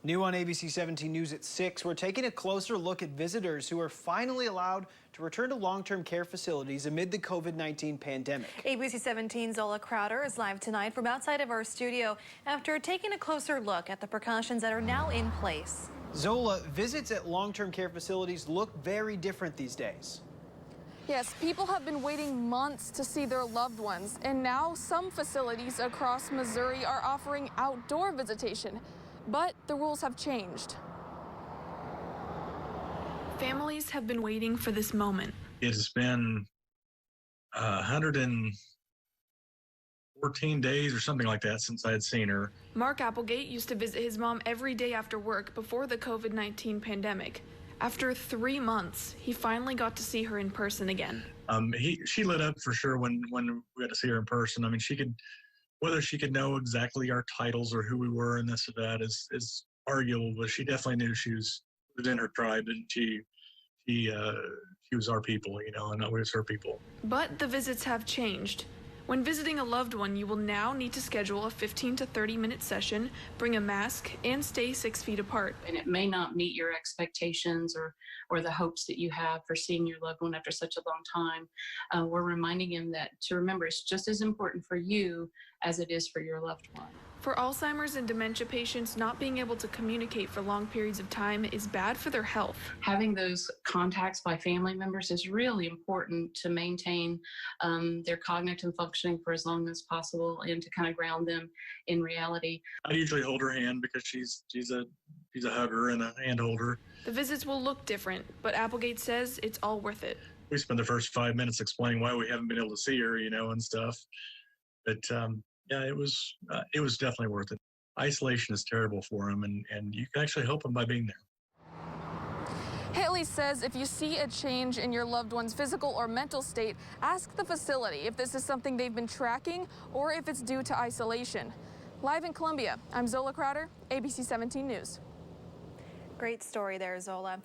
New on ABC 17 News at 6, we're taking a closer look at visitors who are finally allowed to return to long-term care facilities amid the COVID-19 pandemic. ABC 17's Zola Crowder is live tonight from outside of our studio after taking a closer look at the precautions that are now in place. Zola, visits at long-term care facilities look very different these days. Yes, people have been waiting months to see their loved ones, and now some facilities across Missouri are offering outdoor visitation. But the rules have changed. Families have been waiting for this moment. It has been 114 days or something like that since I had seen her. Mark Applegate used to visit his mom every day after work before the COVID-19 pandemic. After 3 months, he finally got to see her in person again. She lit up for sure when we got to see her in person. I mean, whether she could know exactly our titles or who we were and this or that is arguable, but she definitely knew she was within her tribe, and she was our people, and we was her people. But the visits have changed. When visiting a loved one, you will now need to schedule a 15 to 30-minute session, bring a mask, and stay 6 feet apart. And it may not meet your expectations or the hopes that you have for seeing your loved one after such a long time. We're reminding him that to remember it's just as important for you as it is for your loved one. For Alzheimer's and dementia patients, not being able to communicate for long periods of time is bad for their health. Having those contacts by family members is really important to maintain their cognitive functioning for as long as possible and to kind of ground them in reality. I usually hold her hand because she's a hugger and a hand holder. The visits will look different, but Applegate says it's all worth it. We spent the first 5 minutes explaining why we haven't been able to see her, and stuff. But yeah, it was definitely worth it. Isolation is terrible for them, and you can actually help them by being there. Haley says if you see a change in your loved one's physical or mental state, ask the facility if this is something they've been tracking or if it's due to isolation. Live in Columbia, I'm Zola Crowder, ABC 17 News. Great story there, Zola.